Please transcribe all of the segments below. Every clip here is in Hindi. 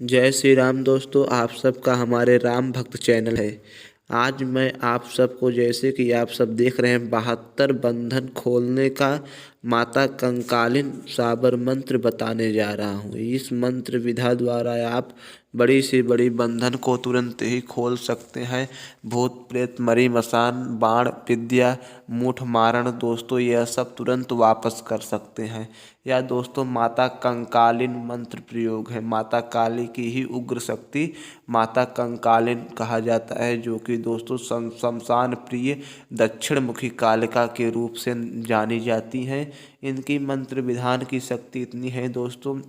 जय श्री राम दोस्तों, आप सबका हमारे राम भक्त चैनल है। आज मैं आप सबको, जैसे कि आप सब देख रहे हैं, 72 बंधन खोलने का माता कंकालिन साबर मंत्र बताने जा रहा हूँ। इस मंत्र विधा द्वारा आप बड़ी से बड़ी बंधन को तुरंत ही खोल सकते हैं। भूत प्रेत मरी मसान बाण विद्या मूठ मारण दोस्तों, यह सब तुरंत वापस कर सकते हैं। या दोस्तों, माता कंकालिन मंत्र प्रयोग है। माता काली की ही उग्र शक्ति माता कंकालिन कहा जाता है, जो कि दोस्तों शमशान प्रिय दक्षिण मुखी कालिका के रूप से जानी जाती हैं। इनकी मंत्र विधान की शक्ति इतनी है दोस्तों,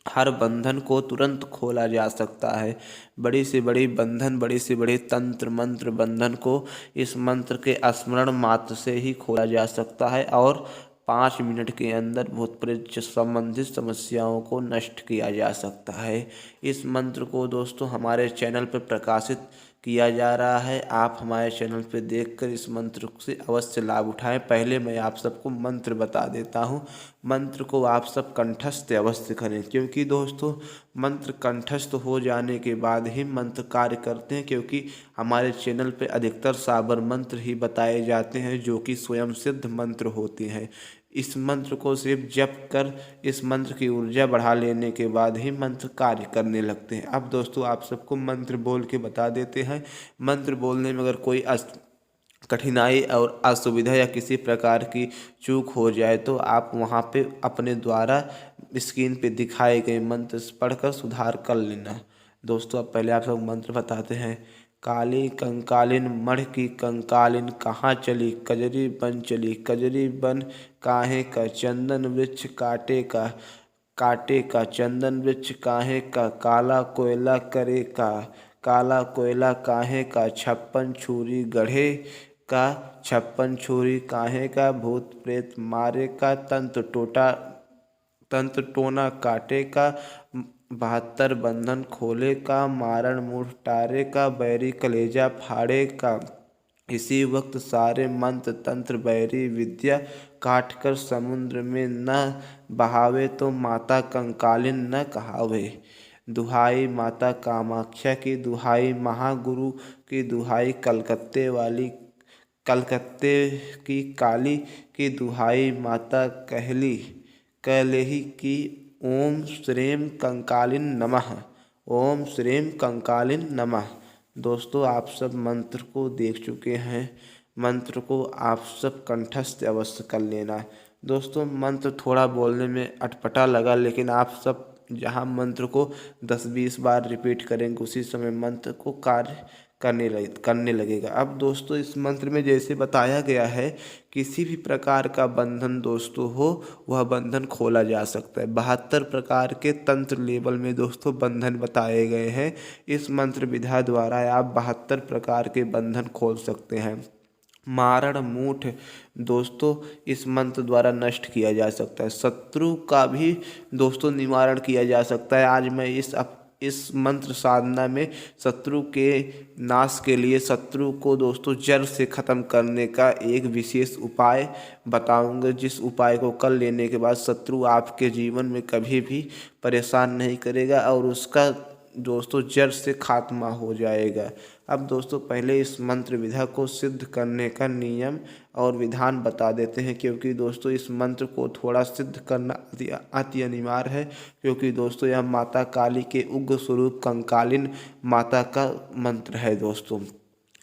हर बंधन को तुरंत खोला जा सकता है। बड़ी से बड़ी बंधन, बड़ी से बड़ी तंत्र मंत्र बंधन को इस मंत्र के स्मरण मात्र से ही खोला जा सकता है और 5 मिनट के अंदर भूत प्रेत संबंधित समस्याओं को नष्ट किया जा सकता है। इस मंत्र को दोस्तों हमारे चैनल पर प्रकाशित किया जा रहा है। आप हमारे चैनल पर देखकर इस मंत्र से अवश्य लाभ उठाएं। पहले मैं आप सबको मंत्र बता देता हूं। मंत्र को आप सब कंठस्थ अवश्य करें, क्योंकि दोस्तों मंत्र कंठस्थ हो जाने के बाद ही मंत्र कार्य करते हैं। क्योंकि हमारे चैनल पे अधिकतर साबर मंत्र ही बताए जाते हैं, जो कि स्वयं सिद्ध मंत्र होते हैं। इस मंत्र को सिर्फ जप कर इस मंत्र की ऊर्जा बढ़ा लेने के बाद ही मंत्र कार्य करने लगते हैं। अब दोस्तों आप सबको मंत्र बोल के बता देते हैं। मंत्र बोलने में अगर कोई कठिनाई और असुविधा या किसी प्रकार की चूक हो जाए तो आप वहाँ पे अपने द्वारा स्क्रीन पे दिखाए गए मंत्र पढ़कर सुधार कर लेना। दोस्तों अब पहले आप सब मंत्र बताते हैं। काली कंकालिन मढ़ की कंकालिन कहाँ चली, कजरी बन चली कजरी बन काहे का, चंदन वृक्ष काटे का चंदन वृक्ष काहे का, काला कोयला करे का काला कोयला काहे का, 56 छुरी गढ़े का 56 छुरी काहे का, भूत प्रेत मारे का, तंत्र टोना काटे का, 72 बंधन खोले का, मारण मुँह टारे का, बैरी कलेजा फाड़े का। इसी वक्त सारे मंत्र तंत्र बैरी विद्या काट कर समुद्र में न बहावे तो माता कंकालिन न कहावे। दुहाई माता कामाख्या की, दुहाई महागुरु की, दुहाई कलकत्ते की काली की, दुहाई माता कहलेही की। ओम श्रीम कंकालिन नमः। ओम श्रीम कंकालिन नमः। दोस्तों आप सब मंत्र को देख चुके हैं। मंत्र को आप सब कंठस्थ अवश्य कर लेना। दोस्तों मंत्र थोड़ा बोलने में अटपटा लगा, लेकिन आप सब जहाँ मंत्र को 10-20 बार रिपीट करेंगे उसी समय मंत्र को कार्य करने लगेगा। अब दोस्तों इस मंत्र में जैसे बताया गया है, किसी भी प्रकार का बंधन दोस्तों हो वह बंधन खोला जा सकता है। 72 प्रकार के तंत्र लेवल में दोस्तों बंधन बताए गए हैं। इस मंत्र विधा द्वारा आप 72 प्रकार के बंधन खोल सकते हैं। मारण मूठ दोस्तों इस मंत्र द्वारा नष्ट किया जा सकता है। शत्रु का भी दोस्तों निवारण किया जा सकता है। आज मैं इस मंत्र साधना में शत्रु के नाश के लिए, शत्रु को दोस्तों जड़ से ख़त्म करने का एक विशेष उपाय बताऊंगा, जिस उपाय को कर लेने के बाद शत्रु आपके जीवन में कभी भी परेशान नहीं करेगा और उसका दोस्तों जड़ से खात्मा हो जाएगा। अब दोस्तों पहले इस मंत्र विधा को सिद्ध करने का नियम और विधान बता देते हैं, क्योंकि दोस्तों इस मंत्र को थोड़ा सिद्ध करना अति अनिवार्य है। क्योंकि दोस्तों यह माता काली के उग्र स्वरूप कंकालिन माता का मंत्र है। दोस्तों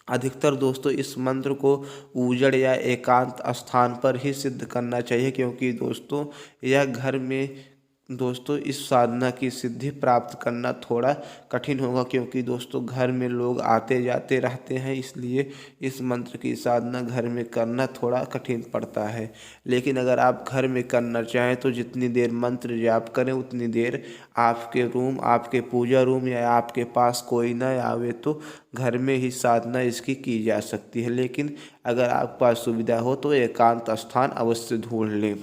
अधिकतर दोस्तों इस मंत्र को उजड़ या एकांत स्थान पर ही सिद्ध करना चाहिए, क्योंकि दोस्तों यह घर में दोस्तों इस साधना की सिद्धि प्राप्त करना थोड़ा कठिन होगा, क्योंकि दोस्तों घर में लोग आते जाते रहते हैं, इसलिए इस मंत्र की साधना घर में करना थोड़ा कठिन पड़ता है। लेकिन अगर आप घर में करना चाहें तो जितनी देर मंत्र जाप करें उतनी देर आपके रूम, आपके पूजा रूम या आपके पास कोई ना आवे तो घर में ही साधना इसकी की जा सकती है। लेकिन अगर आपके पास सुविधा हो तो एकांत स्थान अवश्य ढूंढ लें।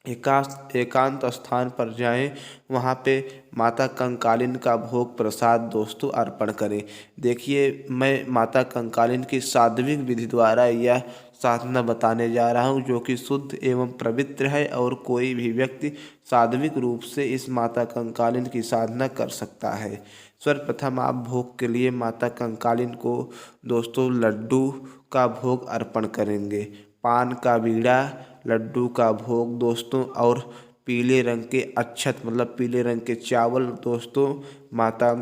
एकांत स्थान पर जाएं, वहाँ पे माता कंकालिन का भोग प्रसाद दोस्तों अर्पण करें। देखिए, मैं माता कंकालिन की सात्विक विधि द्वारा यह साधना बताने जा रहा हूँ, जो कि शुद्ध एवं पवित्र है और कोई भी व्यक्ति सात्विक रूप से इस माता कंकालिन की साधना कर सकता है। सर्वप्रथम आप भोग के लिए माता कंकालिन को दोस्तों लड्डू का भोग अर्पण करेंगे। पान का बीड़ा, लड्डू का भोग दोस्तों, और पीले रंग के अक्षत मतलब पीले रंग के चावल दोस्तों माता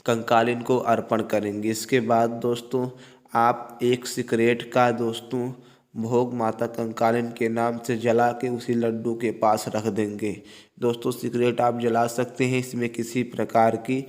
कंकालिन को अर्पण करेंगे। इसके बाद दोस्तों आप एक सिगरेट का दोस्तों भोग माता कंकालिन के नाम से जला के उसी लड्डू के पास रख देंगे। दोस्तों सिगरेट आप जला सकते हैं, इसमें किसी प्रकार की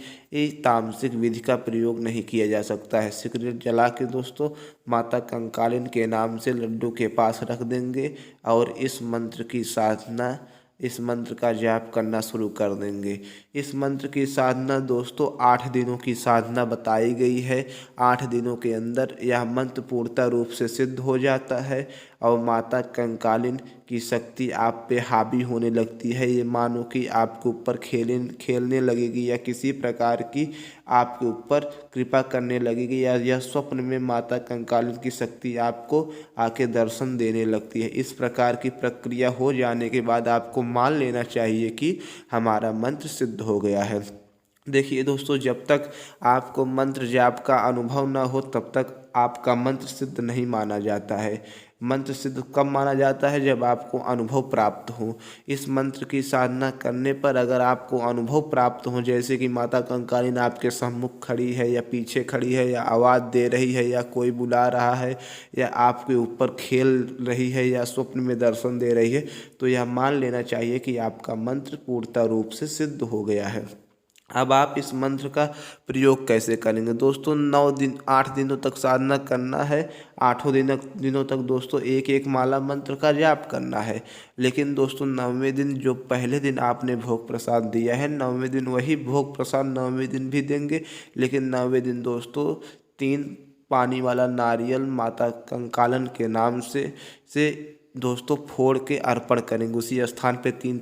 तामसिक विधि का प्रयोग नहीं किया जा सकता है। सिगरेट जला के दोस्तों माता कंकालिन के नाम से लड्डू के पास रख देंगे और इस मंत्र की साधना, इस मंत्र का जाप करना शुरू कर देंगे। इस मंत्र की साधना दोस्तों 8 दिनों की साधना बताई गई है। 8 दिनों के अंदर यह मंत्र पूर्णतः रूप से सिद्ध हो जाता है और माता कंकालिन की शक्ति आप पे हावी होने लगती है। ये मानो कि आपके ऊपर खेलने लगेगी या किसी प्रकार की आपके ऊपर कृपा करने लगेगी, या यह स्वप्न में माता कंकालिन की शक्ति आपको आके दर्शन देने लगती है। इस प्रकार की प्रक्रिया हो जाने के बाद आपको मान लेना चाहिए कि हमारा मंत्र सिद्ध हो गया है। देखिए दोस्तों, जब तक आपको मंत्र जाप का अनुभव ना हो तब तक आपका मंत्र सिद्ध नहीं माना जाता है। मंत्र सिद्ध कब माना जाता है? जब आपको अनुभव प्राप्त हो। इस मंत्र की साधना करने पर अगर आपको अनुभव प्राप्त हो, जैसे कि माता कंकालिन आपके सम्मुख खड़ी है या पीछे खड़ी है या आवाज़ दे रही है या कोई बुला रहा है या आपके ऊपर खेल रही है या स्वप्न में दर्शन दे रही है, तो यह मान लेना चाहिए कि आपका मंत्र पूर्णतः रूप से सिद्ध हो गया है। अब आप इस मंत्र का प्रयोग कैसे करेंगे? दोस्तों 8 दिनों तक साधना करना है। 8 दिनों तक दोस्तों एक एक माला मंत्र का जाप करना है। लेकिन दोस्तों 9वें दिन, जो पहले दिन आपने भोग प्रसाद दिया है, 9वें दिन वही भोग प्रसाद 9वें दिन भी देंगे। लेकिन 9वें दिन दोस्तों 3 पानी वाला नारियल माता कंकालन के नाम से दोस्तों फोड़ के अर्पण करेंगे। उसी स्थान पे 3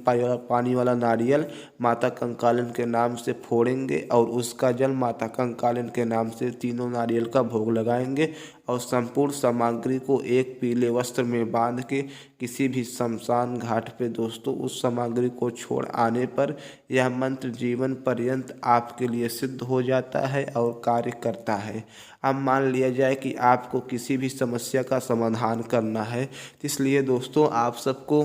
पानी वाला नारियल माता कंकालन के नाम से फोड़ेंगे और उसका जल माता कंकालन के नाम से तीनों नारियल का भोग लगाएंगे और संपूर्ण सामग्री को एक पीले वस्त्र में बांध के किसी भी शमशान घाट पे दोस्तों उस सामग्री को छोड़ आने पर यह मंत्र जीवन पर्यंत आपके लिए सिद्ध हो जाता है और कार्य करता है। अब मान लिया जाए कि आपको किसी भी समस्या का समाधान करना है, इसलिए दोस्तों आप सबको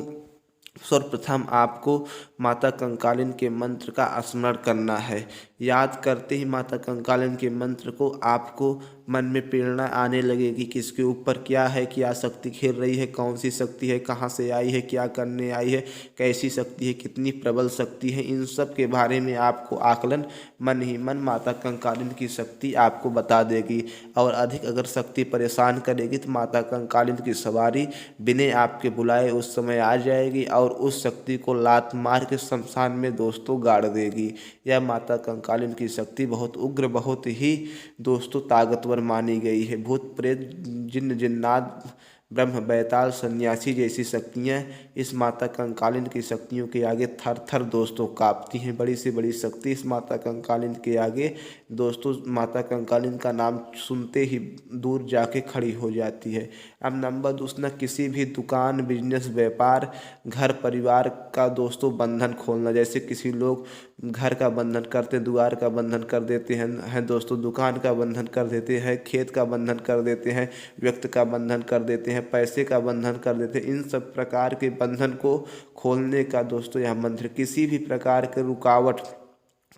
सर्वप्रथम आपको माता कंकालिन के मंत्र का स्मरण करना है। याद करते ही माता कंकालिन के मंत्र को आपको मन में प्रेरणा आने लगेगी कि इसके ऊपर क्या है, क्या शक्ति खेल रही है, कौन सी शक्ति है, कहाँ से आई है, क्या करने आई है, कैसी शक्ति है, कितनी प्रबल शक्ति है, इन सब के बारे में आपको आकलन मन ही मन माता कंकालिन की शक्ति आपको बता देगी। और अधिक अगर शक्ति परेशान करेगी तो माता कंकालिन की सवारी बिना आपके बुलाए उस समय आ जाएगी और उस शक्ति को लात मार के शमशान में दोस्तों गाड़ देगी। यह माता कंकालिन की शक्ति बहुत उग्र, बहुत ही दोस्तों ताकतवर मानी गई है। भूत प्रेत, जिन्न जिन्नात, ब्रह्म बैताल, सन्यासी जैसी शक्तियाँ इस माता कंकालिन की शक्तियों के आगे थर थर दोस्तों काँपती हैं। बड़ी से बड़ी शक्ति इस माता कंकालिन के आगे दोस्तों माता कंकालिन का नाम सुनते ही दूर जाके खड़ी हो जाती है। अब नंबर दूसरा, किसी भी दुकान, बिजनेस, व्यापार, घर परिवार का दोस्तों बंधन खोलना। जैसे किसी लोग घर का बंधन करते, द्वार का बंधन कर देते हैं दोस्तों, दुकान का बंधन कर देते हैं, खेत का बंधन कर देते हैं, व्यक्ति का बंधन कर देते हैं, पैसे का बंधन कर देते हैं। इन सब प्रकार के बंधन को खोलने का दोस्तों यह मंत्र, किसी भी प्रकार के रुकावट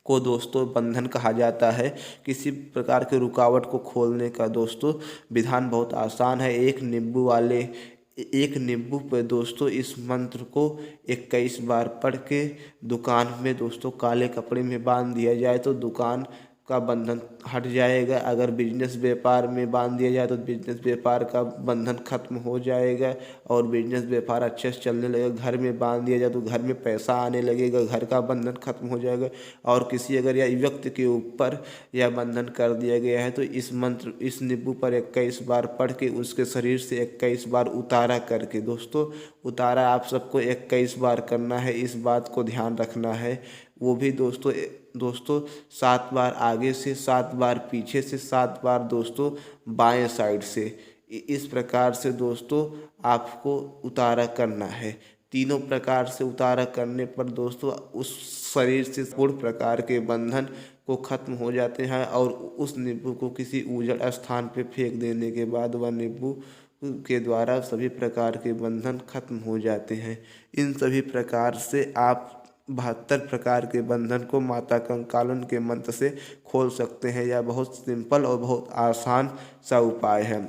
को दोस्तों बंधन कहा जाता है। किसी प्रकार के रुकावट को खोलने का दोस्तों विधान बहुत आसान है। एक नींबू पे दोस्तों इस मंत्र को 21 बार पढ़ के दुकान में दोस्तों काले कपड़े में बांध दिया जाए तो दुकान का बंधन हट जाएगा। अगर बिजनेस व्यापार में बांध दिया जाए तो बिजनेस व्यापार का बंधन खत्म हो जाएगा और बिजनेस व्यापार अच्छे से चलने लगेगा। घर में बांध दिया जाए तो घर में पैसा आने लगेगा, घर का बंधन खत्म हो जाएगा। और किसी अगर या व्यक्ति के ऊपर यह बंधन कर दिया गया है तो इस मंत्र, इस नींबू पर 21 बार पढ़ के उसके शरीर से 21 बार उतारा करके, दोस्तों उतारा आप सबको 21 बार करना है, इस बात को ध्यान रखना है। वो भी दोस्तों 7 बार आगे से, 7 बार पीछे से, 7 बार दोस्तों बाएं साइड से। इस प्रकार से दोस्तों आपको उतारा करना है। तीनों प्रकार से उतारा करने पर दोस्तों उस शरीर से पूर्ण प्रकार के बंधन को खत्म हो जाते हैं और उस नींबू को किसी उजड़ स्थान पे फेंक देने के बाद वह नींबू के द्वारा सभी प्रकार के बंधन खत्म हो जाते हैं। इन सभी प्रकार से आप 72 प्रकार के बंधन को माता कंकालन के मंत्र से खोल सकते हैं। यह बहुत सिंपल और बहुत आसान सा उपाय है।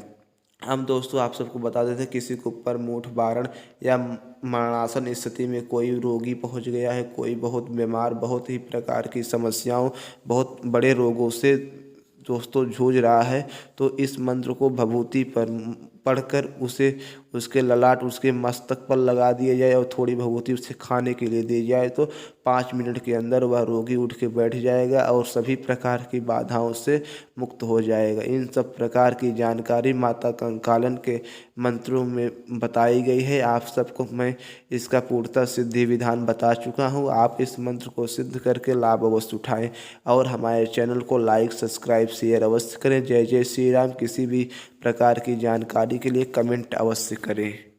हम दोस्तों आप सबको बता देते हैं, किसी के ऊपर मूठ बारण या मरणासन स्थिति में कोई रोगी पहुंच गया है, कोई बहुत बीमार, बहुत ही प्रकार की समस्याओं, बहुत बड़े रोगों से दोस्तों जूझ रहा है, तो इस मंत्र को भभूति पर पढ़कर उसे उसके ललाट, उसके मस्तक पर लगा दिया जाए और थोड़ी भभूति उसे खाने के लिए दी जाए तो 5 मिनट के अंदर वह रोगी उठ के बैठ जाएगा और सभी प्रकार की बाधाओं से मुक्त हो जाएगा। इन सब प्रकार की जानकारी माता कंकालन के मंत्रों में बताई गई है। आप सबको मैं इसका पूर्णतः सिद्धि विधान बता चुका हूँ। आप इस मंत्र को सिद्ध करके लाभ अवश्य उठाएं और हमारे चैनल को लाइक, सब्सक्राइब, शेयर अवश्य करें। जय जय श्री राम। किसी भी प्रकार की जानकारी के लिए कमेंट अवश्य करें।